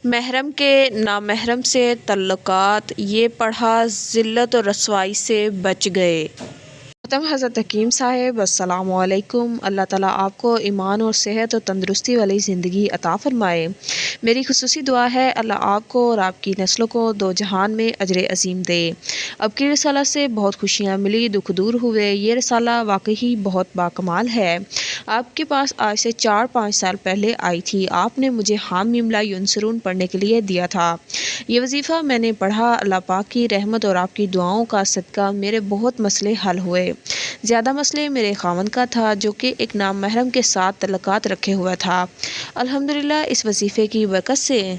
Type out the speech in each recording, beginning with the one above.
محرم کے نامحرم سے تعلقات، یہ پڑھا ذلت و رسوائی سے بچ گئے۔ محترم حضرت حکیم صاحب، السلام علیکم۔ اللہ تعالیٰ آپ کو ایمان اور صحت اور تندرستی والی زندگی عطا فرمائے۔ میری خصوصی دعا ہے اللہ آپ کو اور آپ کی نسلوں کو دو جہان میں اجر عظیم دے۔ اب کی رسالہ سے بہت خوشیاں ملی، دکھ دور ہوئے۔ یہ رسالہ واقعی بہت باکمال ہے۔ آپ کے پاس آج سے 4-5 سال پہلے آئی تھی۔ آپ نے مجھے حامیم لا ینصرون پڑھنے کے لیے دیا تھا۔ یہ وظیفہ میں نے پڑھا۔ اللہ پاک کی رحمت اور آپ کی دعاؤں کا صدقہ میرے بہت مسئلے حل ہوئے۔ زیادہ مسئلے میرے خاوند کا تھا، جو کہ ایک نام محرم کے ساتھ تعلقات رکھے ہوا تھا۔ الحمدللہ اس وظیفے کی برکت سے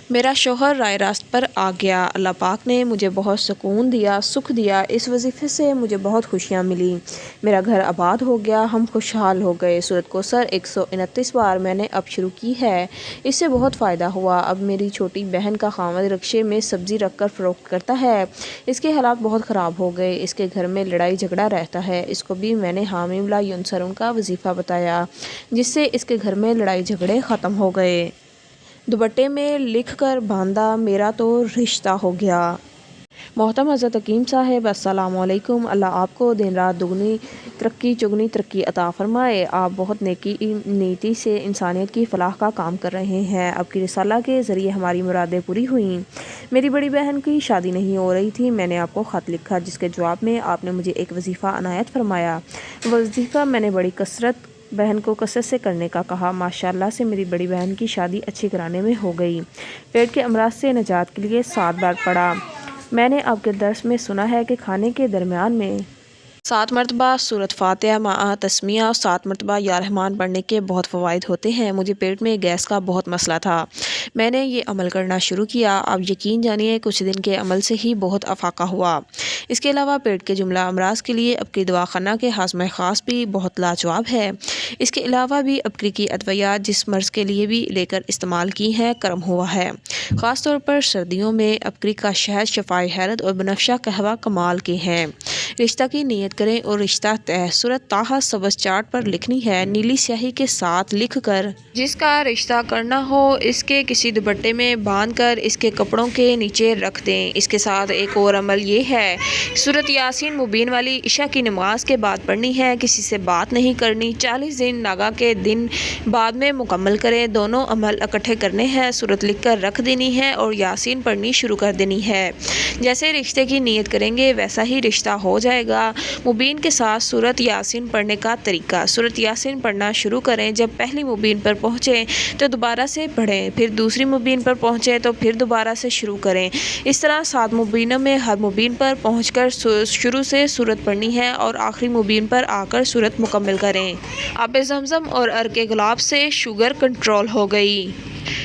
میرا شوہر رائے راست پر آ گیا۔ اللہ پاک نے مجھے بہت سکون دیا، سکھ دیا۔ اس وظیفے سے مجھے بہت خوشیاں ملی۔ میرا گھر آباد ہو گیا، ہم خوشحال ہو گئے۔ سورۃ کوثر 129 بار میں نے اب شروع کی ہے۔ اس سے بہت فائدہ ہوا۔ اب میری چھوٹی بہن کا خاوند رکشے میں سبزی رکھ کر فروخت کرتا ہے۔ اس کے حالات بہت خراب ہو گئے۔ اس کے گھر میں لڑائی جھگڑا رہتا ہے۔ اس کو بھی میں نے حامیم لا ینصرون کا وظیفہ بتایا، جس سے اس کے گھر میں لڑائی جھگڑے ختم ہو گئے۔ دوپٹے میں لکھ کر باندھا، میرا تو رشتہ ہو گیا۔ محترم حضرت حکیم صاحب، السلام علیکم۔ اللہ آپ کو دن رات دگنی ترقی چگنی ترقی عطا فرمائے۔ آپ بہت نیتی سے انسانیت کی فلاح کا کام کر رہے ہیں۔ آپ کی رسالہ کے ذریعے ہماری مرادیں پوری ہوئیں۔ میری بڑی بہن کی شادی نہیں ہو رہی تھی۔ میں نے آپ کو خط لکھا، جس کے جواب میں آپ نے مجھے ایک وظیفہ عنایت فرمایا۔ وظیفہ میں نے بڑی بہن کو کثرت سے کرنے کا کہا۔ ماشاءاللہ سے میری بڑی بہن کی شادی اچھی گھرانے میں ہو گئی۔ پیٹ کے امراض سے نجات کے لیے 7 بار پڑھا۔ میں نے آپ کے درس میں سنا ہے کہ کھانے کے درمیان میں 7 مرتبہ سورۃ فاتحہ مع تسمیہ اور 7 مرتبہ یا رحمان پڑھنے کے بہت فوائد ہوتے ہیں۔ مجھے پیٹ میں گیس کا بہت مسئلہ تھا۔ میں نے یہ عمل کرنا شروع کیا۔ آپ یقین جانیے کچھ دن کے عمل سے ہی بہت افاقہ ہوا۔ اس کے علاوہ پیٹ کے جملہ امراض کے لیے ابکری دواخانہ کے ہاضمہ خاص بھی بہت لاجواب ہے۔ اس کے علاوہ بھی ابکری کی ادویات جس مرض کے لیے بھی لے کر استعمال کی ہیں، کرم ہوا ہے۔ خاص طور پر سردیوں میں ابکری کا شہد شفائے حیرت اور بنفشہ قہوہ کمال کے ہیں۔ رشتہ کی نیت کریں اور رشتہ طے۔ سورۃ طٰہٰ سبز چارٹ پر لکھنی ہے، نیلی سیاہی کے ساتھ لکھ کر۔ جس کا رشتہ کرنا ہو اس کے کسی دوپٹے میں باندھ کر اس کے کپڑوں کے نیچے رکھ دیں۔ اس کے ساتھ ایک اور عمل یہ ہے، سورۃ یاسین مبین والی عشاء کی نماز کے بعد پڑھنی ہے۔ کسی سے بات نہیں کرنی۔ 40 دن ناگا کے دن بعد میں مکمل کریں۔ دونوں عمل اکٹھے کرنے ہیں۔ سورت لکھ کر رکھ دینی ہے اور یاسین پڑھنی شروع کر دینی ہے۔ جیسے رشتے کی نیت کریں گے ویسا ہی رشتہ ہو جائے گا۔ مبین کے ساتھ سورۃ یاسین پڑھنے کا طریقہ: سورۃ یاسین پڑھنا شروع کریں۔ جب پہلی مبین پر پہنچیں تو دوبارہ سے پڑھیں، پھر دوسری مبین پر پہنچیں تو پھر دوبارہ سے شروع کریں۔ اس طرح 7 مبینوں میں ہر مبین پر پہنچ کر شروع سے سورت پڑھنی ہے اور آخری مبین پر آ کر سورت مکمل کریں۔ آب زمزم اور عرق گلاب سے شوگر کنٹرول ہو گئی۔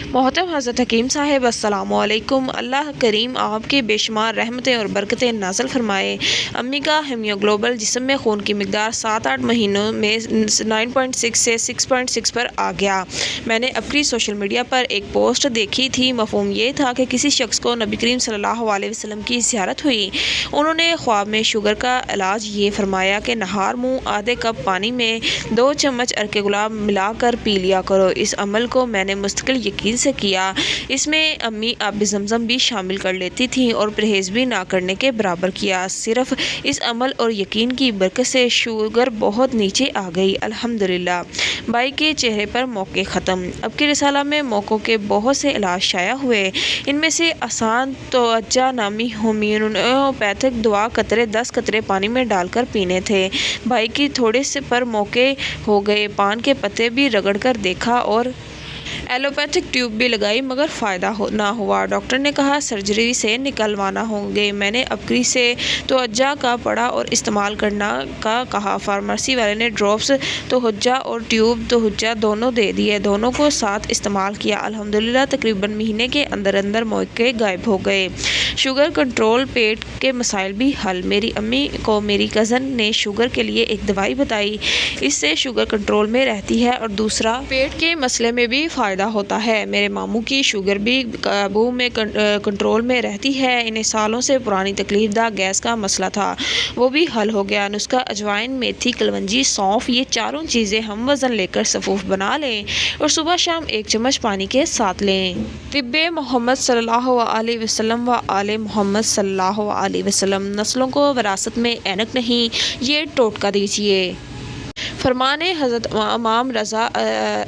محترم حضرت حکیم صاحب، السلام علیکم۔ اللہ کریم آپ کی بے شمار رحمتیں اور برکتیں نازل فرمائے۔ امی کا ہیموگلوبن جسم میں خون کی مقدار 7-8 مہینوں میں 9.6 سے 6.6 پر آ گیا۔ میں نے اپنی سوشل میڈیا پر ایک پوسٹ دیکھی تھی۔ مفہوم یہ تھا کہ کسی شخص کو نبی کریم صلی اللہ علیہ وسلم کی زیارت ہوئی۔ انہوں نے خواب میں شوگر کا علاج یہ فرمایا کہ نہار منہ آدھے کپ پانی میں 2 چمچ عرق گلاب ملا کر پی لیا کرو۔ اس عمل کو میں نے مستقل یقین سے کیا۔ اس میں امی آب زمزم بھی شامل کر لیتی تھیں اور پرہیز بھی نہ کرنے کے برابر کیا۔ صرف اس عمل اور یقین کی برکت سے شوگر بہت نیچے آ گئی۔ الحمدللہ۔ بائی کے چہرے پر موقع ختم۔ اب کی رسالہ میں موقعوں کے بہت سے علاج شائع ہوئے۔ ان میں سے آسان توجہ نامی ہومیوپیتھک دوا قطرے 10 قطرے پانی میں ڈال کر پینے تھے۔ بھائی کی تھوڑے سے پر موقع ہو گئے۔ پان کے پتے بھی رگڑ کر دیکھا اور ایلوپیتھک ٹیوب بھی لگائی مگر فائدہ نہ ہوا۔ ڈاکٹر نے کہا سرجری سے نکلوانا ہوں گے۔ میں نے ابکری سے توجہ کا پڑھا اور استعمال کرنا کا کہا۔ فارمیسی والے نے ڈراپس توجہ اور ٹیوب توجہ دونوں دے دیے۔ دونوں کو ساتھ استعمال کیا۔ الحمدللہ تقریباً مہینے کے اندر اندر موقع غائب ہو گئے۔ شوگر کنٹرول، پیٹ کے مسائل بھی حل۔ میری امی کو میری کزن نے شوگر کے لیے ایک دوائی بتائی۔ اس سے شوگر کنٹرول میں رہتی ہے اور دوسرا پیٹ کے مسئلے میں بھی فائدہ پیدا ہوتا ہے۔ میرے ماموں کی شوگر بھی قابو میں کنٹرول میں رہتی ہے۔ انہیں سالوں سے پرانی تکلیف دہ گیس کا مسئلہ تھا، وہ بھی حل ہو گیا۔ نسخہ: اجوائن، میتھی، کلونجی، سونف، یہ چاروں چیزیں ہم وزن لے کر سفوف بنا لیں اور صبح شام 1 چمچ پانی کے ساتھ لیں۔ طب محمد صلی اللہ علیہ وسلم و آل محمد صلی اللہ علیہ وسلم: نسلوں کو وراثت میں اینک نہیں، یہ ٹوٹکا دیجیے۔ فرمان حضرت امام رضا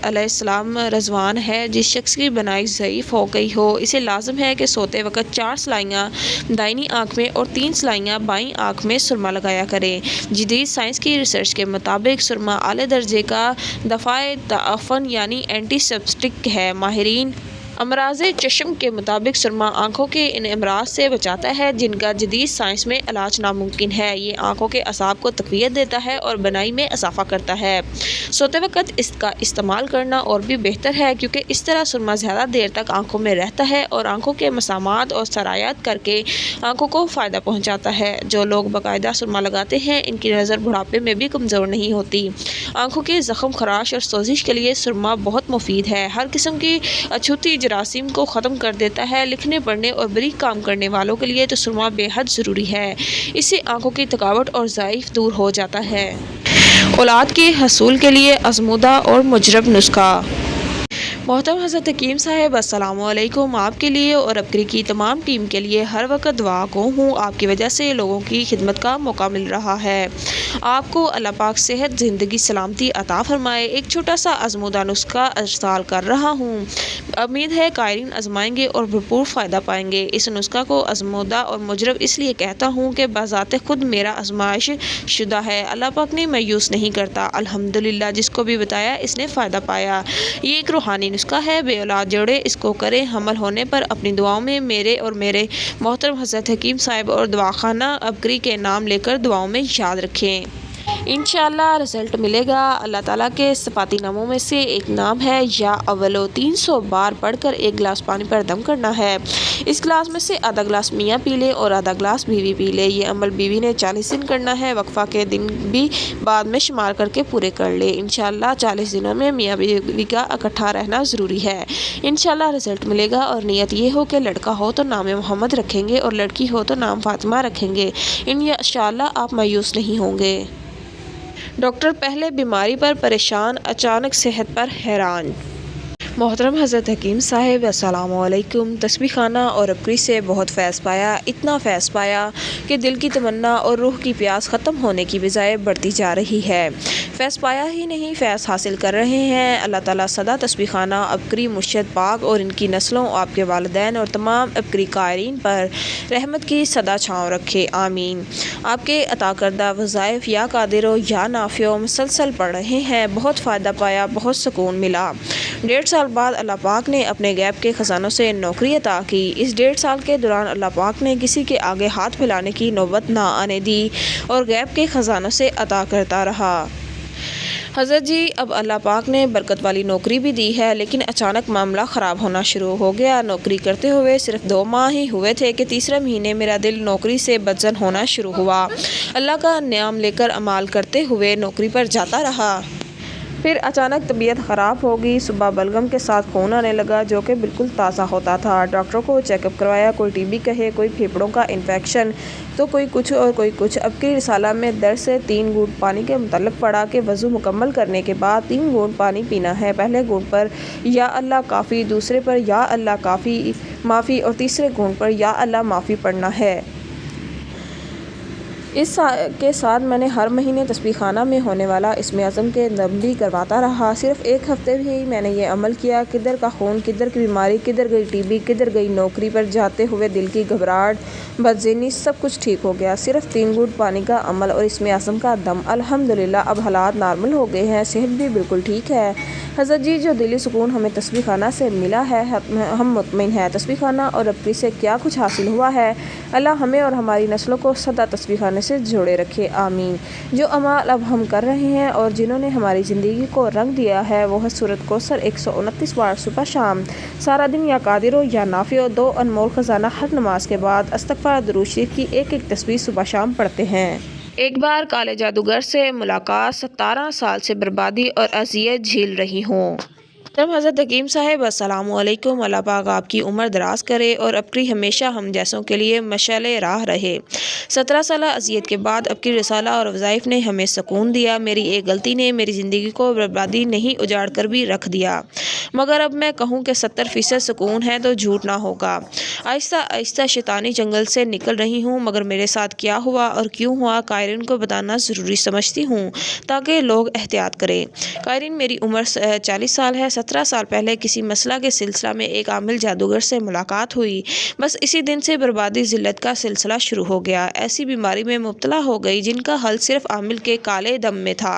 علیہ السلام رضوان ہے: جس شخص کی بینائی ضعیف ہو گئی ہو، اسے لازم ہے کہ سوتے وقت 4 سلائیاں دائیں آنکھ میں اور 3 سلائیاں بائیں آنکھ میں سرما لگایا کرے۔ جدید سائنس کی ریسرچ کے مطابق سرما اعلیٰ درجے کا دفاع تعفن یعنی اینٹی سیپٹک ہے۔ ماہرین امراض چشم کے مطابق سرما آنکھوں کے ان امراض سے بچاتا ہے جن کا جدید سائنس میں علاج ناممکن ہے۔ یہ آنکھوں کے اعصاب کو تقویت دیتا ہے اور بینائی میں اضافہ کرتا ہے۔ سوتے وقت اس کا استعمال کرنا اور بھی بہتر ہے کیونکہ اس طرح سرما زیادہ دیر تک آنکھوں میں رہتا ہے اور آنکھوں کے مسامات اور سرایات کر کے آنکھوں کو فائدہ پہنچاتا ہے۔ جو لوگ باقاعدہ سرما لگاتے ہیں ان کی نظر بڑھاپے میں بھی کمزور نہیں ہوتی۔ آنکھوں کے زخم، خراش اور سوزش کے لیے سرما بہت مفید ہے۔ ہر قسم کی اچھوتی جراثیم کو ختم کر دیتا ہے۔ لکھنے، پڑھنے اور باریک کام کرنے والوں کے لیے تو سرما بے حد ضروری ہے۔ اس سے آنکھوں کی تھکاوٹ اور ضعف دور ہو جاتا ہے۔ اولاد کے حصول کے لیے آزمودہ اور مجرب نسخہ۔ محترم حضرت حکیم صاحب، السلام علیکم۔ آپ کے لیے اور اپگری کی تمام ٹیم کے لیے ہر وقت دعا گو ہوں۔ آپ کی وجہ سے لوگوں کی خدمت کا موقع مل رہا ہے۔ آپ کو اللہ پاک صحت، زندگی، سلامتی عطا فرمائے۔ ایک چھوٹا سا آزمودہ نسخہ ارسال کر رہا ہوں۔ امید ہے قارئین آزمائیں گے اور بھرپور فائدہ پائیں گے۔ اس نسخہ کو آزمودہ اور مجرب اس لیے کہتا ہوں کہ بذات خود میرا آزمائش شدہ ہے۔ اللہ پاک نے مایوس نہیں کرتا۔ الحمدللہ، جس کو بھی بتایا اس نے فائدہ پایا۔ یہ ایک روحانی نسخہ ہے۔ بے اولاد جوڑے اس کو کریں۔ حمل ہونے پر اپنی دعاؤں میں میرے اور میرے محترم حضرت حکیم صاحب اور دواخانہ اپگری کے نام لے کر دعاؤں میں یاد رکھیں۔ انشاءاللہ رزلٹ ملے گا۔ اللہ تعالیٰ کے صفاتی ناموں میں سے ایک نام ہے یا اولو۔ 300 بار پڑھ کر 1 گلاس پانی پر دم کرنا ہے۔ اس گلاس میں سے آدھا گلاس میاں پی لے اور آدھا گلاس بیوی پی لے۔ یہ عمل بیوی نے 40 دن کرنا ہے۔ وقفہ کے دن بھی بعد میں شمار کر کے پورے کر لے۔ انشاءاللہ 40 دنوں میں میاں بیوی کا اکٹھا رہنا ضروری ہے۔ انشاءاللہ رزلٹ ملے گا۔ اور نیت یہ ہو کہ لڑکا ہو تو نام محمد رکھیں گے اور لڑکی ہو تو نام فاطمہ رکھیں گے۔ انشاءاللہ آپ مایوس نہیں ہوں گے۔ ڈاکٹر پہلے بیماری پر پریشان، اچانک صحت پر حیران۔ محترم حضرت حکیم صاحب، السلام علیکم۔ تسبیح خانہ اور اپگری سے بہت فیض پایا، اتنا فیض پایا کہ دل کی تمنا اور روح کی پیاس ختم ہونے کی بجائے بڑھتی جا رہی ہے۔ فیض پایا ہی نہیں، فیض حاصل کر رہے ہیں۔ اللہ تعالیٰ سدا تسبیح خانہ اپگری مرشد پاک اور ان کی نسلوں، آپ کے والدین اور تمام اپگری قائرین پر رحمت کی سدا چھاؤں رکھے، آمین۔ آپ کے عطا کردہ وظائف یا قادر و یا نافع مسلسل پڑھ رہے ہیں، بہت فائدہ پایا، بہت سکون ملا۔ 1.5 سال بعد اللہ پاک نے اپنے غیب کے خزانوں سے نوکری عطا کی۔ اس 1.5 سال کے دوران اللہ پاک نے کسی کے آگے ہاتھ پھیلانے کی نوبت نہ آنے دی اور غیب کے خزانوں سے عطا کرتا رہا۔ حضرت جی، اب اللہ پاک نے برکت والی نوکری بھی دی ہے، لیکن اچانک معاملہ خراب ہونا شروع ہو گیا۔ نوکری کرتے ہوئے صرف 2 ماہ ہی ہوئے تھے کہ تیسرے مہینے میرا دل نوکری سے بدظن ہونا شروع ہوا۔ اللہ کا نام لے کر اعمال کرتے ہوئے نوکری پر جاتا رہا۔ پھر اچانک طبیعت خراب ہوگی۔ صبح بلغم کے ساتھ خون آنے لگا جو کہ بالکل تازہ ہوتا تھا۔ ڈاکٹروں کو چیک اپ کروایا، کوئی ٹی بی کہے، کوئی پھیپھڑوں کا انفیکشن، تو کوئی کچھ اور کوئی کچھ۔ اب کی رسالہ میں درد سے 3 گھونٹ پانی کے متعلق پڑھا کہ وضو مکمل کرنے کے بعد 3 گھونٹ پانی پینا ہے۔ پہلے گھونٹ پر یا اللہ کافی، دوسرے پر یا اللہ کافی معافی اور تیسرے گھونٹ پر یا اللہ معافی پڑھنا ہے۔ اس کے ساتھ میں نے ہر مہینے تسبیح خانہ میں ہونے والا اسم اعظم کے دم بھی کرواتا رہا۔ صرف 1 ہفتے ہی میں نے یہ عمل کیا۔ کدھر کا خون، کدھر کی بیماری، کدھر گئی ٹی بی، کدھر گئی نوکری پر جاتے ہوئے دل کی گھبراہٹ، بدذہنی، سب کچھ ٹھیک ہو گیا۔ صرف 3 گھونٹ پانی کا عمل اور اسم اعظم کا دم۔ الحمدللہ اب حالات نارمل ہو گئے ہیں، صحت بھی بالکل ٹھیک ہے۔ حضرت جی، جو دلی سکون ہمیں تسبیح خانہ سے ملا ہے، ہم مطمئن ہیں۔ تسبیح خانہ اور اپگری سے کیا کچھ حاصل ہوا ہے، اللہ ہمیں اور ہماری نسلوں کو سدا تسبیح خانے سے جوڑے رکھے، آمین۔ جو اعمال اب ہم کر رہے ہیں اور جنہوں نے ہماری زندگی کو رنگ دیا ہے وہ ہے سورۃ کوثر 129 بار صبح شام، سارا دن یا قادر و یا نافع، 2 انمول خزانہ ہر نماز کے بعد، استغفار، درود شریف کی 1 تسبیح صبح شام پڑھتے ہیں۔ ایک بار کالے جادوگر سے ملاقات، 17 سال سے بربادی اور اذیت جھیل رہی ہوں۔ तब हज़रत हकीम साहब अस्सलामुअलैकुम, अल्लाह पाक आपकी उम्र दराज करे और आपकी हमेशा हम जैसों के लिए मशाले राह रहे। 17 साल अज़ियत के बाद आपकी रिसाला और वज़ाइफ ने हमें सुकून दिया। मेरी एक गलती ने मेरी ज़िंदगी को बर्बादी नहीं उजाड़ कर भी रख दिया, मगर अब मैं कहूँ कि 70% सुकून है तो झूठ ना होगा। आहिस्ता आहिस्ता शैतानी जंगल से निकल रही हूँ, मगर मेरे साथ क्या हुआ और क्यों हुआ कायरीन को बताना ज़रूरी समझती हूँ ताकि लोग एहतियात करें। कायरीन, मेरी उम्र 40 साल है। 17 साल पहले किसी मसला के सिलसिला में एक आमिल जादूगर से मुलाकात हुई। बस इसी दिन से बर्बादी ज़िल्लत का सिलसिला शुरू हो गया। ऐसी बीमारी में मुब्तला हो गई जिनका हल सिर्फ आमिल के काले दम में था।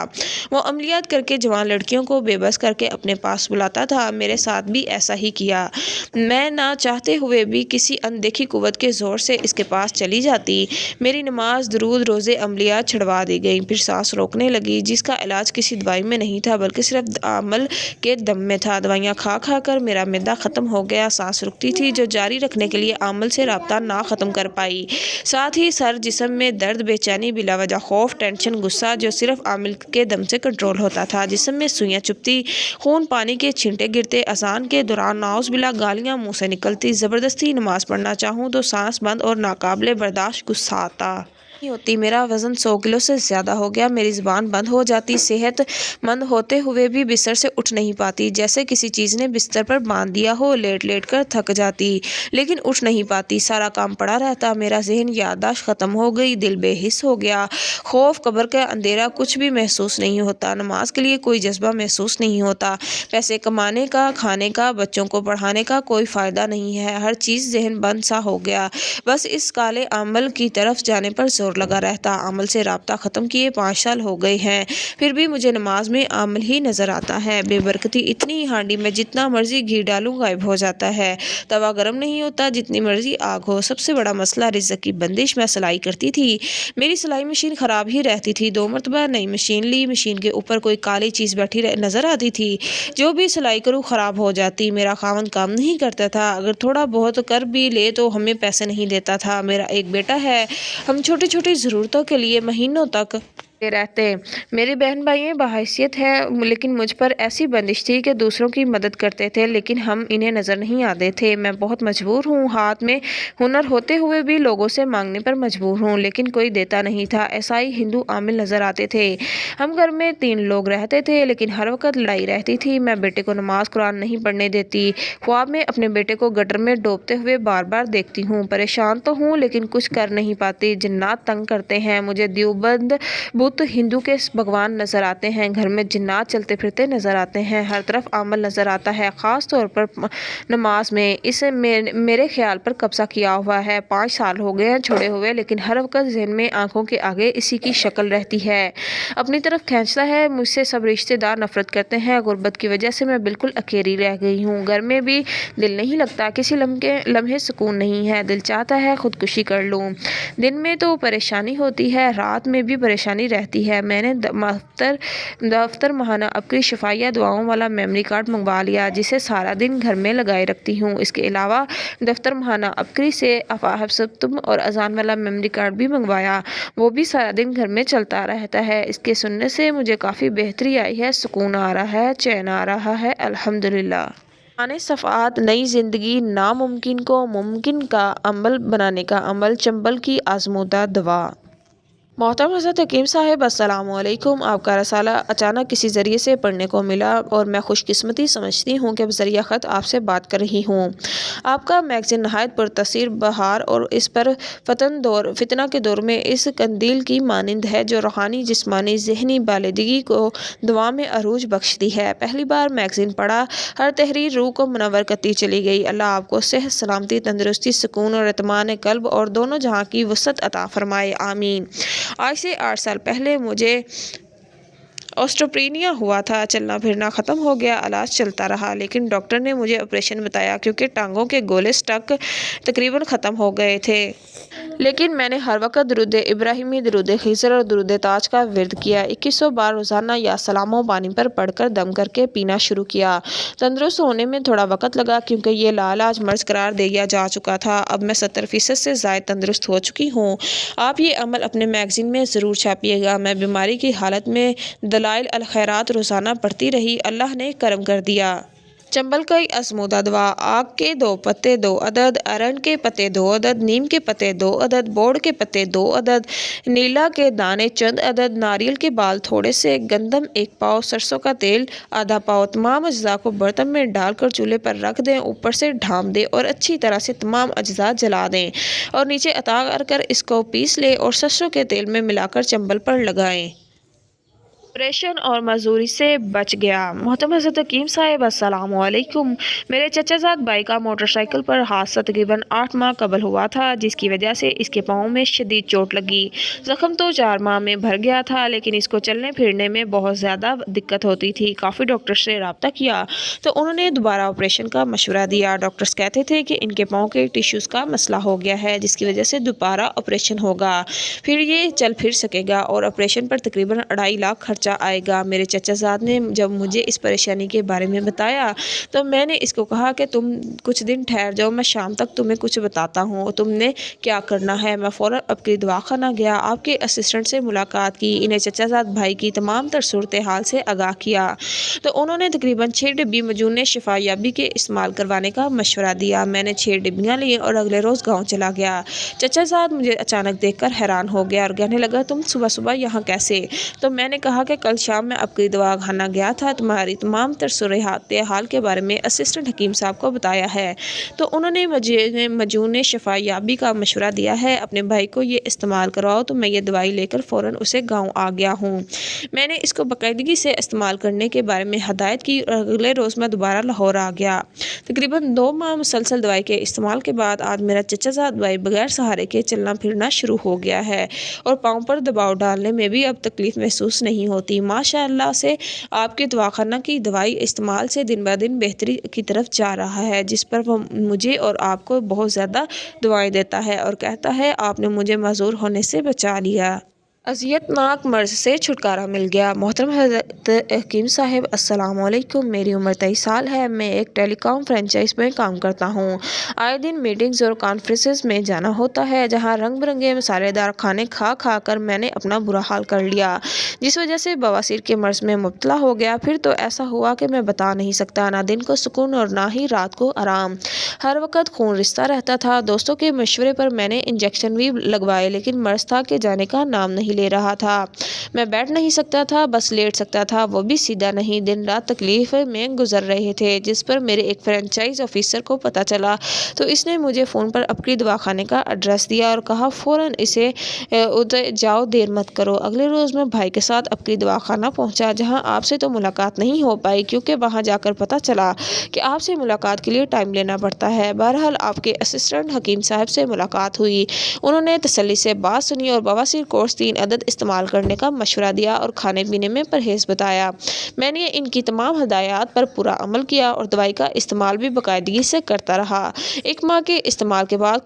वो अमलियात करके जवान लड़कियों को बेबस करके अपने पास बुलाता था। मेरे साथ भी ऐसा ही किया। मैं ना चाहते हुए भी किसी अनदेखी कुव्वत के ज़ोर से इसके पास चली जाती। मेरी नमाज, दरूद, रोज़े, अमलियात छुड़वा दी गई। फिर सांस रोकने लगी, जिसका इलाज किसी दवाई में नहीं था बल्कि सिर्फ अमल के दम में था। दवाइयाँ खा खा कर मेरा मैदा ख़त्म हो गया। सांस रुकती थी जो जारी रखने के लिए अमल से रब्ता ना ख़त्म कर पाई। साथ ही सर, जिस्म में दर्द, बेचैनी, बिलावजह खौफ, टेंशन, गुस्सा जो सिर्फ आमिल के दम से कंट्रोल होता था। जिस्म में सुइयाँ चुभती, खून पानी के छींटे गिरते, अज़ान के दौरान नाउज़ुबिल्लाह गालियाँ मुँह से निकलती, ज़बरदस्ती नमाज पढ़ना चाहूँ तो सांस बंद और नाकाबिले बर्दाश्त गुस्सा आता होती। मेरा वज़न 100 किलो से ज़्यादा हो गया। मेरी ज़ुबान बंद हो जाती। सेहतमंद होते हुए भी बिस्तर से उठ नहीं पाती, जैसे किसी चीज़ ने बिस्तर पर बांध दिया हो। लेट लेट कर थक जाती लेकिन उठ नहीं पाती। सारा काम पड़ा रहता। मेरा जहन, याददाश्त ख़त्म हो गई। दिल बेहिस हो गया। खौफ, कब्र का अंधेरा, कुछ भी महसूस नहीं होता। नमाज के लिए कोई जज्बा महसूस नहीं होता। पैसे कमाने का, खाने का, बच्चों को पढ़ाने का कोई फ़ायदा नहीं है। हर चीज़ जहन बंद सा हो गया। बस इस काले अमल की तरफ जाने पर जोर लगा रहता। अमल से राब्ता ख़त्म किए 5 साल हो गए हैं, फिर भी मुझे नमाज में अमल ही नज़र आता है। बेबरकती इतनी, हांडी में जितना मर्जी घी डालूं गायब हो जाता है। तवा गर्म नहीं होता, जितनी मर्जी आग हो। सबसे बड़ा मसला रिज़्क़ की बंदिश। मैं सिलाई करती थी, मेरी सिलाई मशीन ख़राब ही रहती थी। 2 मरतबा नई मशीन ली। मशीन के ऊपर कोई काली चीज़ बैठी नज़र आती थी। जो भी सिलाई करूँ ख़राब हो जाती। मेरा खावंद काम नहीं करता था। अगर थोड़ा बहुत कर भी ले तो हमें पैसे नहीं देता था। मेरा एक बेटा है। हम छोटी छोटी ज़रूरतों के लिए महीनों तक रहते। मेरी बहन भाई बाहैसियत है, लेकिन मुझ पर ऐसी बंदिश थी कि दूसरों की मदद करते थे लेकिन हम इन्हें नज़र नहीं आते थे। मैं बहुत मजबूर हूँ। हाथ में हुनर होते हुए भी लोगों से मांगने पर मजबूर हूँ, लेकिन कोई देता नहीं था। ईसाई, हिंदू आमिल नज़र आते थे। हम घर में 3 लोग रहते थे, लेकिन हर वक्त लड़ाई रहती थी। मैं बेटे को नमाज कुरान नहीं पढ़ने देती। ख्वाब में अपने बेटे को गटर में डूबते हुए बार बार देखती हूँ। परेशान तो हूँ लेकिन कुछ कर नहीं पाती। जिन्नात तंग करते हैं मुझे। देवबंद बुत हिंदू के भगवान नज़र आते हैं। घर में जिन्नात चलते फिरते नज़र आते हैं। हर तरफ अमल नज़र आता है, ख़ास तौर पर नमाज में। इसे मेरे ख्याल पर कब्जा किया हुआ है। 5 साल हो गए हैं छोड़े हुए, लेकिन हर वक्त जहन में आंखों के आगे इसी की शक्ल रहती है। अपनी तरफ खींचता है। मुझसे सब रिश्तेदार नफरत करते हैं। गुर्बत की वजह से मैं बिल्कुल अकेली रह गई हूँ। घर में भी दिल नहीं लगता। किसी लम्हे सुकून नहीं है। दिल चाहता है खुदकुशी कर लूँ। दिन में तो परेशानी होती है, रात में भी परेशानी रहती है। मैंने दफ्तर माहाना आपकी शफाइया दुआओं वाला मेमोरी कार्ड मंगवा लिया, जिसे सारा दिन घर में लगाए रखती हूँ। इसके अलावा दफ्तर माहाना आपकी से तुम और अजान वाला मेमोरी कार्ड भी मंगवाया, वो भी सारा दिन घर में चलता रहता है। इसके सुनने से मुझे काफ़ी बेहतरी आई है, सुकून आ रहा है, चैन आ रहा है, अल्हम्दुलिल्लाह। आने सफ़ात, नई ज़िंदगी, नामुमकिन को मुमकिन का अमल बनाने का अमल, चंबल की आज़मूदा दवा। मोहतरम हज़रत हकीम साहब अस्सलामुअलैकुम, आपका रसाला अचानक किसी ज़रिए से पढ़ने को मिला और मैं खुशकिस्मती समझती हूँ कि ज़रिया ख़त आपसे बात कर रही हूँ। आपका मैगज़ीन नहायत पुरतसीर बहार और इस पर फितना के दौर में इस कंदील की मानिंद है जो रूहानी, जिस्मानी, ज़हनी बालिदगी को दुआ में अरूज बख्शती है। पहली बार मैगज़ीन पढ़ा, हर तहरीर रूह को मुनव्वर करती चली गई। अल्लाह आपको सेहत, सलामती, तंदुरुस्ती, सुकून और इत्मीनान क़ल्ब और दोनों जहाँ की वसअत अता फ़रमाए, आमीन। आज से 8 साल पहले मुझे ऑस्ट्रोप्रीनिया हुआ था। चलना फिरना ख़त्म हो गया। इलाज चलता रहा, लेकिन डॉक्टर ने मुझे ऑपरेशन बताया क्योंकि टांगों के गोले स्टक तकरीबन ख़त्म हो गए थे। लेकिन मैंने हर वक्त दुरूद इब्राहिमी, दुरूद खिज़र और दुरूद ताज का विर्द किया। 2100 बार रोज़ाना या सलामो पानी पर पढ़कर दम करके पीना शुरू किया। तंदुरुस्त होने में थोड़ा वक्त लगा क्योंकि ये लाइलाज मर्ज करार दिया जा चुका था। अब मैं 70% से ज़ायद तंदुरुस्त हो चुकी हूँ। आप ये अमल अपने मैगज़ीन में ज़रूर छापिएगा। मैं बीमारी की हालत में दलाइल अल खैरात रोज़ाना पढ़ती रही। अल्लाह ने करम कर दिया। चंबल की आजमूदा दवा। आग के 2 पत्ते 2 अदद, अरन के पत्ते 2 अदद, नीम के पत्ते 2 अदद, बोड़ के पत्ते 2 अदद, नीला के दाने चंद अदद, नारियल के बाल थोड़े से, गंदम 1 पाव, सरसों का तेल आधा पाव। तमाम अज्जा को बर्तन में डालकर चूल्हे पर रख दें, ऊपर से ढाँप दें और अच्छी तरह से तमाम अज्जा जला दें और नीचे उतार कर इसको पीस लें और सरसों के तेल में मिलाकर चंबल पर लगाएं। ऑपरेशन और मजदूरी से बच गया। मोहतरम हज़रत हकीम साहिब अस्सलाम वालेकुम। मेरे चचाजाद भाई का मोटरसाइकिल पर हादसा तकरीबन 8 माह कबल हुआ था, जिसकी वजह से इसके पाँव में शदीद चोट लगी। ज़ख्म तो 4 माह में भर गया था, लेकिन इसको चलने फिरने में बहुत ज़्यादा दिक्कत होती थी। काफ़ी डॉक्टर से रब्ता किया तो उन्होंने दोबारा ऑपरेशन का मशवरा दिया। डॉक्टर्स कहते थे कि इनके पाँव के टिश्यूज़ का मसला हो गया है, जिसकी वजह से दोबारा ऑपरेशन होगा, फिर ये चल फिर सकेगा और ऑपरेशन पर तकरीबन 2.5 लाख खर्चा आएगा। मेरे चचाजाद ने जब मुझे इस परेशानी के बारे में बताया तो मैंने इसको कहा कि तुम कुछ दिन ठहर जाओ, मैं शाम तक तुम्हें कुछ बताता हूँ, तुमने क्या करना है। मैं फ़ौरन आपके दवाखाना गया, आपके असिस्टेंट से मुलाकात की, इन्हें चचाजाद भाई की तमाम तर सूरत हाल से आगाह किया तो उन्होंने तकरीबन 6 डिब्बी मजून शिफायाबी के इस्तेमाल करवाने का मशवरा दिया। मैंने 6 डिब्बियाँ ली और अगले रोज़ गाँव चला गया। चचाजाद मुझे अचानक देखकर हैरान हो गया और कहने लगा, तुम सुबह सुबह यहाँ कैसे? तो मैंने कहा कि कल शाम में आपकी दवाखाना गया था, तुम्हारी तमाम तर सूरत हाल के बारे में असिस्टेंट हकीम साहब को बताया है तो उन्होंने मुझे मजून शिफायाबी का मशवरा दिया है, अपने भाई को ये इस्तेमाल करवाओ। तो मैं ये दवाई लेकर फ़ौरन उसे गाँव आ गया हूँ। मैंने इसको बाकायदगी से इस्तेमाल करने के बारे में हदायत की और अगले रोज़ मैं दोबारा लाहौर आ गया। तकरीबन 2 माह मुसलसल दवाई के इस्तेमाल के बाद आज मेरा चचाजाद भाई बगैर सहारे के चलना फिरना शुरू हो गया है और पाँव पर दबाव डालने में भी अब तकलीफ़ महसूस नहीं होती। माशाअल्लाह से आपके दवाखाना की दवाई इस्तेमाल से दिन ब दिन बेहतरी की तरफ जा रहा है, जिस पर वो मुझे और आपको बहुत ज़्यादा दुआएं देता है और कहता है आपने मुझे मजबूर होने से बचा लिया। अज़ियतनाक मर्ज़ से छुटकारा मिल गया। मोहतरम हज़रत हकीम साहिब अस्सलाम वालेकुम। मेरी उम्र 23 साल है। मैं एक टेलीकॉम फ्रेंचाइज में काम करता हूँ। आए दिन मीटिंग्स और कॉन्फ्रेंसेस में जाना होता है, जहाँ रंग बिरंगे मसालेदार खाने खा खा कर मैंने अपना बुरा हाल कर लिया, जिस वजह से बवासीर के मर्ज़ में मुब्तला हो गया। फिर तो ऐसा हुआ कि मैं बता नहीं सकता, ना दिन को सुकून और ना ही रात को आराम। हर वक्त खून रिश्ता रहता था। दोस्तों के मशवरे पर मैंने इंजेक्शन भी लगवाए, लेकिन मर्ज़ था कि जाने का नाम नहीं ले रहा था। मैं बैठ नहीं सकता था, बस लेट सकता था, वो भी सीधा नहीं। दिन रात तकलीफ में गुजर रहे थे, जिस पर मेरे एक फ्रेंचाइज ऑफिसर को पता चला तो इसने मुझे फ़ोन पर अपनी दवाखाने का एड्रेस दिया और कहा फ़ौरन इसे उधर जाओ, देर मत करो। अगले रोज़ मैं भाई के साथ अपनी दवाखाना पहुंचा, जहां आपसे तो मुलाकात नहीं हो पाई क्योंकि वहां जाकर पता चला कि आपसे मुलाकात के लिए टाइम लेना पड़ता है। बहरहाल आपके असिस्टेंट हकीम साहब से मुलाकात हुई। उन्होंने तसल्ली से बात सुनी और बवासीर कोर्स 3 अदद इस्तेमाल करने का मशवरा दिया और खाने पीने में परहेज़ बताया। मैंने इनकी तमाम हदायत पर पूरा अमल किया और दवाई का इस्तेमाल भी बाकायदगी से करता रहा। 1 माह के इस्तेमाल के बाद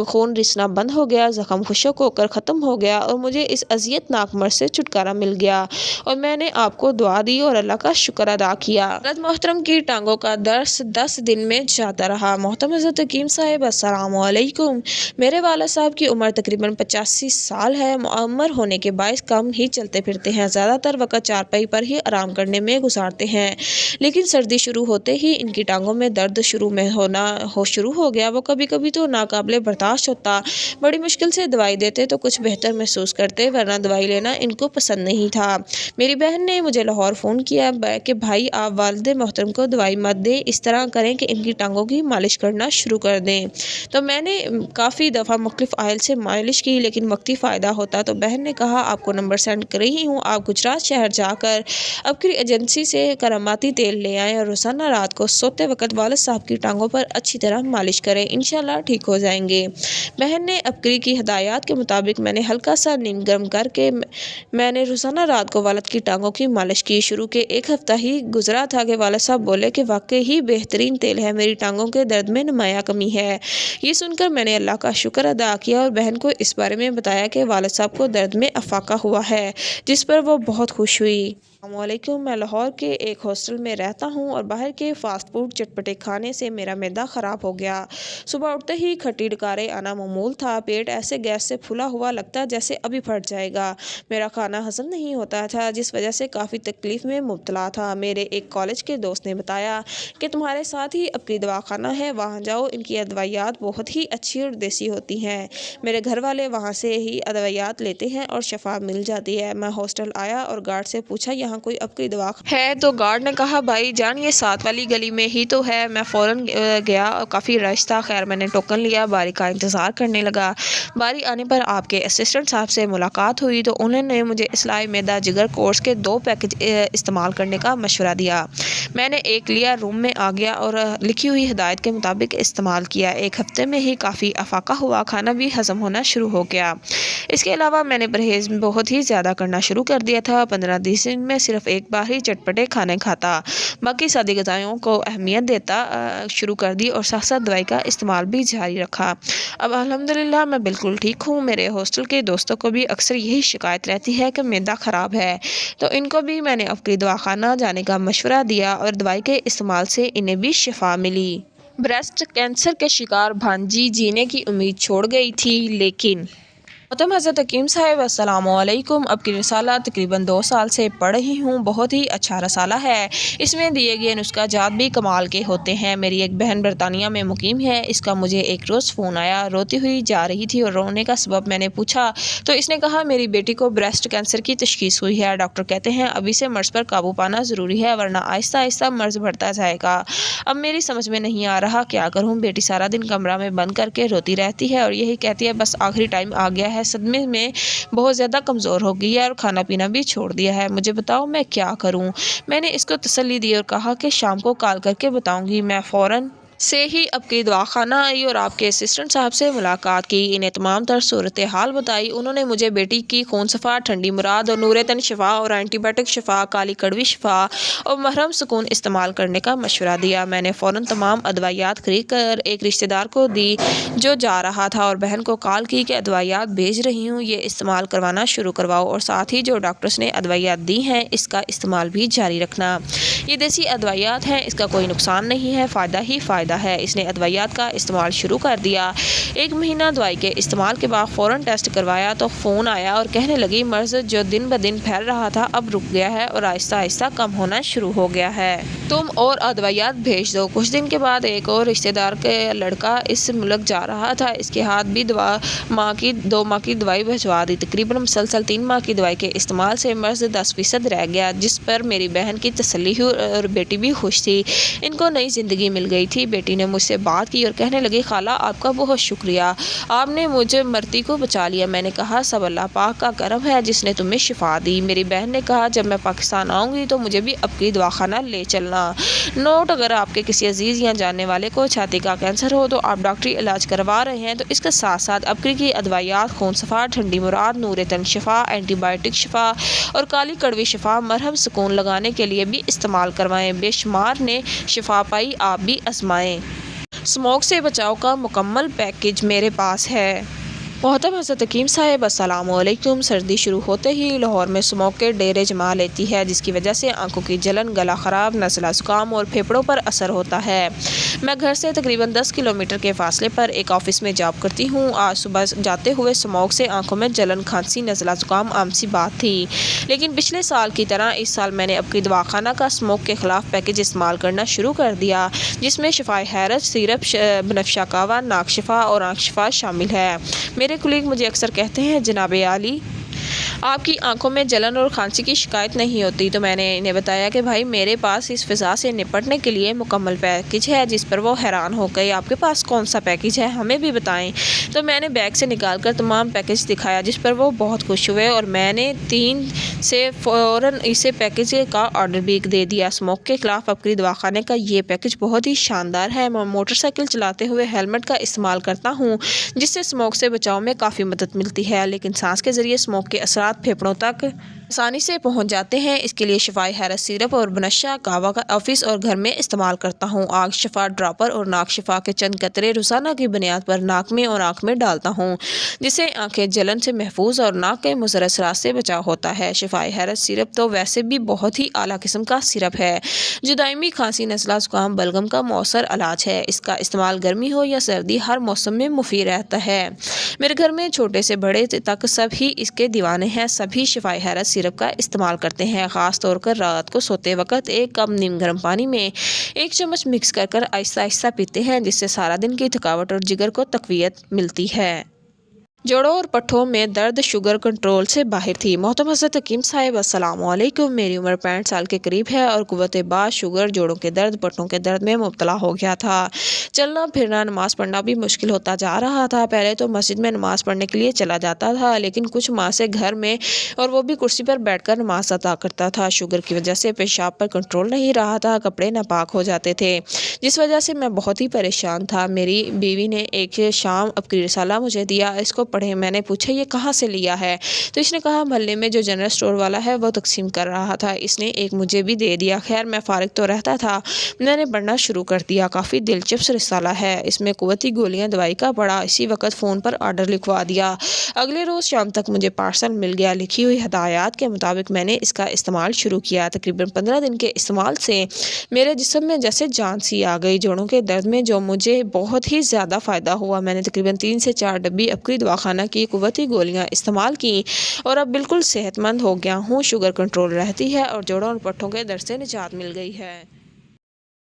खून रिसना बंद हो गया, ज़ख्म खुशक होकर ख़त्म हो गया और मुझे इस अज़ियतनाक मर्ज़ से छुटकारा मिल गया और मैंने आपको दुआ दी और अल्लाह का शुक्र अदा किया। हज़रत मोहतरम की टांगों का दर्द 10 दिन में जाता रहा। मोहतरम हज़रत हकीम साहिब अस्सलाम वालेकुम। मेरे वाला साहब की उम्र तकरीबन 85 साल है। उम्र होने के बायस कम ही चलते फिरते हैं, ज़्यादातर वक्त चारपाई पर ही आराम करने में गुजारते हैं, लेकिन सर्दी शुरू होते ही इनकी टांगों में दर्द शुरू हो गया। वो कभी कभी तो नाकाबिले बर्दाश्त होता। बड़ी मुश्किल से दवाई देते तो कुछ बेहतर महसूस करते, वरना दवाई लेना इनको पसंद नहीं था। मेरी बहन ने मुझे लाहौर फ़ोन किया कि भाई आप वालिद मोहतरम को दवाई मत दें, इस तरह करें कि इनकी टांगों की मालिश करना शुरू कर दें। तो मैंने काफ़ी दफ़ा मुख्तलिफ ऑयल से मालिश की, लेकिन वक्ती फ़ायदा होता। तो बहन ने कहा आपको नंबर सेंड कर रही हूँ, आप गुजरात शहर जाकर आपकी एजेंसी से करामाती तेल ले आएँ और रोज़ाना रात को सोते वक्त वालिद साहब की टांगों पर अच्छी तरह मालिश करें, इंशाल्लाह ठीक हो जाएंगे। बहन ने अपकरी की हदायत के मुताबिक मैंने हल्का सा नीम गर्म करके मैंने रोज़ाना रात को वालिद की टांगों की मालिश की। शुरू के 1 हफ्ता ही गुजरा था कि वालिद साहब बोले कि वाकई ही बेहतरीन तेल है, मेरी टांगों के दर्द में नुमाया कमी है। ये सुनकर मैंने अल्लाह का शुक्र अदा किया और बहन को इस बारे में बताया कि वालिद साहब को दर्द में अफाका हुआ है, जिस पर वो बहुत खुश हुई। अस्सलामुअलैकुम। मैं लाहौर के एक हॉस्टल में रहता हूँ और बाहर के फास्ट फूड चटपटे खाने से मेरा मैदा ख़राब हो गया। सुबह उठते ही खट्टी डकारें आना मामूल था। पेट ऐसे गैस से फूला हुआ लगता जैसे अभी फट जाएगा। मेरा खाना हजम नहीं होता था, जिस वजह से काफ़ी तकलीफ़ में मुब्तला था। मेरे एक कॉलेज के दोस्त ने बताया कि तुम्हारे साथ ही अपनी दवाखाना है, वहाँ जाओ, इनकी अदवायात बहुत ही अच्छी और देसी होती हैं। मेरे घर वाले वहाँ से ही अदवायात लेते हैं और शफा मिल जाती है। मैं हॉस्टल आया और गार्ड से पूछा यहाँ कोई आपकी दवा है, तो गार्ड ने कहा भाई जान ये साथ वाली गली में ही तो है। मैं फ़ौरन गया और काफ़ी रश था। खैर मैंने टोकन लिया, बारी का इंतज़ार करने लगा। बारी आने पर आपके असिस्टेंट साहब से मुलाकात हुई तो उन्होंने मुझे इस्लाही मैदा जिगर कोर्स के 2 पैकेज इस्तेमाल करने का मशवरा दिया। मैंने एक लिया, रूम में आ गया और लिखी हुई हिदायत के मुताबिक इस्तेमाल किया। 1 हफ्ते में ही काफ़ी अफाका हुआ, खाना भी हज़म होना शुरू हो गया। इसके अलावा मैंने परहेज़ बहुत ही ज़्यादा करना शुरू कर दिया था। 15 दिन में सिर्फ एक बार ही चटपटे खाने खाता, बाकी सादी ग़िज़ाओं को अहमियत देता शुरू कर दी और साथ साथ दवाई का इस्तेमाल भी जारी रखा। अब अल्हम्दुलिल्लाह मैं बिल्कुल ठीक हूँ। मेरे हॉस्टल के दोस्तों को भी अक्सर यही शिकायत रहती है कि मैदा ख़राब है, तो इनको भी मैंने अपनी दवाखाना जाने का मशवरा दिया और दवाई के इस्तेमाल से इन्हें भी शिफा मिली। ब्रेस्ट कैंसर के शिकार भांजी जीने की उम्मीद छोड़ गई थी, लेकिन मोहतरम हज़रत हकीम साहब अस्सलामुअलैकुम। अब की रसाला तकरीबन 2 साल से पढ़ रही हूँ। बहुत ही अच्छा रसाला है। इसमें दिए गए नुस्खा जात भी कमाल के होते हैं। मेरी एक बहन बरतानिया में मुकीम है। इसका मुझे एक रोज़ फ़ोन आया, रोती हुई जा रही थी और रोने का सबब मैंने पूछा तो इसने कहा मेरी बेटी को ब्रेस्ट कैंसर की तशख़ीस हुई है। डॉक्टर कहते हैं अभी से मर्ज़ पर काबू पाना ज़रूरी है, वरना आहिस्ता आहिस्ता मर्ज़ बढ़ता जाएगा। अब मेरी समझ में नहीं आ रहा क्या करूँ। बेटी सारा दिन कमरा में बंद करके रोती रहती है और यही कहती है बस आखिरी टाइम आ गया है, सदमे में बहुत ज़्यादा कमज़ोर हो गई है और खाना पीना भी छोड़ दिया है। मुझे बताओ मैं क्या करूं। मैंने इसको तसल्ली दी और कहा कि शाम को कॉल करके बताऊंगी। मैं फ़ौरन से ही आपकी दवाखाना आई और आपके असिस्टेंट साहब से मुलाकात की। इन्हें तमाम तर सूरत हाल बताई। उन्होंने मुझे बेटी की खून सफ़ा, ठंडी मुराद और नूर तन शफा और एंटीबायोटिक शफा, काली कड़वी शफा और महरम सुकून इस्तेमाल करने का मशवरा दिया। मैंने फ़ौरन तमाम अदवायात खरीद कर एक रिश्तेदार को दी जो जा रहा था और बहन को कॉल की कि अदवायात भेज रही हूँ, ये इस्तेमाल करवाना शुरू करवाओ और साथ ही जो डॉक्टर्स ने अदवायात दी हैं इसका इस्तेमाल भी जारी रखना। ये देसी अदवायात हैं, इसका कोई नुकसान नहीं है, फ़ायदा ही फ़ायदा है। इसने अदवायात का इस्तेमाल शुरू कर दिया। 1 महीना दवाई के इस्तेमाल के बाद फ़ौरन टेस्ट करवाया तो फ़ोन आया और कहने लगी मर्ज़ जो दिन ब दिन फैल रहा था अब रुक गया है और आहिस्ता आहिस्ता कम होना शुरू हो गया है। तुम और अदवायात भेज दो। कुछ दिन के बाद एक और रिश्तेदार के लड़का इस मुल्क जा रहा था, इसके हाथ भी 2 माह की दवाई भिजवा दी। तकरीबन मुसलसल 3 माह की दवाई के इस्तेमाल से मर्ज़ 10% रह गया, जिस पर मेरी बहन की तसल्ली हुई और बेटी भी खुश थी। इनको नई ज़िंदगी मिल गई थी। बेटी ने मुझसे बात की और कहने लगी खाला आपका बहुत शुक्रिया, आपने मुझे मरती को बचा लिया। मैंने कहा सब अल्लाह पाक का करम है जिसने तुम्हें शिफा दी। मेरी बहन ने कहा जब मैं पाकिस्तान आऊँगी तो मुझे भी आपकी दवाखाना ले चलना। नोट, अगर आपके किसी अजीज़ या जानने वाले को छाती का कैंसर हो तो आप डॉक्टरी इलाज करवा रहे हैं तो इसके साथ साथ अबकरी की अदवायात खून सफ़ा, ठंडी मुराद, नूर तन शफा, एंटीबायोटिक शफा और काली कड़वी शफा, मरहम सुकून लगाने के लिए भी इस्तेमाल करवाएं। बेशुमार ने शिफा पाई, आप भी आजमाएं। स्मोक से बचाव का मुकम्मल पैकेज मेरे पास है। मोहतरम हज़रत हकीम साहब अस्सलामुअलैकुम। सर्दी शुरू होते ही लाहौर में स्मोक के डेरे जमा लेती है, जिसकी वजह से आंखों की जलन, गला ख़राब, नज़ला ज़ुकाम और फेफड़ों पर असर होता है। मैं घर से तकरीबन 10 किलोमीटर के फासले पर एक ऑफ़िस में जॉब करती हूँ। आज सुबह जाते हुए स्मोक से आंखों में जलन, खांसी, नज़ला ज़ुकाम आम सी बात थी, लेकिन पिछले साल की तरह इस साल मैंने अपनी दवाखाना का स्मोक के ख़िलाफ़ पैकेज इस्तेमाल करना शुरू कर दिया, जिसमें शफाए हैरत, सिरप, बनफशा कावा, नाक शिफा और आँख शिफा शामिल है। मेरे कुलीग मुझे अक्सर कहते हैं जनाबे आली आपकी आंखों में जलन और खांसी की शिकायत नहीं होती, तो मैंने इन्हें बताया कि भाई मेरे पास इस फ़िज़ा से निपटने के लिए मुकम्मल पैकेज है, जिस पर वो हैरान हो गए आपके पास कौन सा पैकेज है, हमें भी बताएं। तो मैंने बैग से निकाल कर तमाम पैकेज दिखाया, जिस पर वो बहुत खुश हुए और मैंने 3 से फ़ौरन इसे पैकेज का ऑर्डर भी दे दिया। स्मोक के ख़िलाफ़ अपनी दवाखाने का ये पैकेज बहुत ही शानदार है। मैं मोटरसाइकिल चलाते हुए हेलमेट का इस्तेमाल करता हूँ, जिससे स्मोक से बचाव में काफ़ी मदद मिलती है, लेकिन सांस के ज़रिए स्मोक के असरात फेफड़ों तक आसानी से पहुंच जाते हैं। इसके लिए शिफाई हैरत सिरप और बनशा कावा का ऑफिस और घर में इस्तेमाल करता हूं। आग शिफा ड्रॉपर और नाक शिफा के चंद कतरे रोजाना की बुनियाद पर नाक में और आँख में डालता हूं, जिससे आंखें जलन से महफूज और नाक के मुज़र असरात से बचाव होता है। शिफाई हैरत सिरप तो वैसे भी बहुत ही आला किस्म का सिरप है जो दायमी खांसी, नज़ला, जुकाम, बलगम का मौसर इलाज है। इसका इस्तेमाल गर्मी हो या सर्दी हर मौसम में मुफीद रहता है। मेरे घर में छोटे से बड़े तक सभी इसके दीवाने हैं। सभी शिफाई हैरत सिरप का इस्तेमाल करते हैं। ख़ास तौर पर रात को सोते वक्त 1 कप नीम गर्म पानी में 1 चम्मच मिक्स कर आहिस्ता आहिस्ता पीते हैं, जिससे सारा दिन की थकावट और जिगर को तक़वियत मिलती है। जोड़ों और पट्ठों में दर्द शुगर कंट्रोल से बाहर थी। मोहतरम हज़रत हकीम साहिब अस्सलाम वालेकुम। मेरी उम्र 65 साल के करीब है और कुव्वत बात शुगर, जोड़ों के दर्द, पट्टों के दर्द में मुब्तला हो गया था। चलना फिरना, नमाज पढ़ना भी मुश्किल होता जा रहा था। पहले तो मस्जिद में नमाज पढ़ने के लिए चला जाता था, लेकिन कुछ माह से घर में, और वो भी कुर्सी पर बैठकर नमाज अदा करता था। शुगर की वजह से पेशाब पर कंट्रोल नहीं रहा था, कपड़े नापाक हो जाते थे, जिस वजह से मैं बहुत ही परेशान था। मेरी बीवी ने एक शाम अपनी रिसाला मुझे दिया, इसको पढ़े। मैंने पूछा ये कहाँ से लिया है, तो इसने कहा मोहल्ले में जो जनरल स्टोर वाला है वो तकसीम कर रहा था, इसने एक मुझे भी दे दिया। खैर मैं फारिग तो रहता था, मैंने पढ़ना शुरू कर दिया। काफ़ी दिलचस्प रिसाला है, इसमें कुव्वती गोलियां दवाई का पड़ा। इसी वक्त फ़ोन पर आर्डर लिखवा दिया। अगले रोज़ शाम तक मुझे पार्सल मिल गया। लिखी हुई हदायत के मुताबिक मैंने इसका इस्तेमाल शुरू किया। तकरीबन 15 दिन के इस्तेमाल से मेरे जिस्म में जैसे जान सी आ गई। जोड़ों के दर्द में जो मुझे बहुत ही ज़्यादा फ़ायदा हुआ। मैंने तकरीबन 3 से 4 डब्बी अपनी दवाखाना की कुव्वती गोलियां इस्तेमाल की और अब बिल्कुल सेहतमंद हो गया हूँ। शुगर कंट्रोल रहती है और जोड़ों और पट्ठों के दर्द से निजात मिल गई है।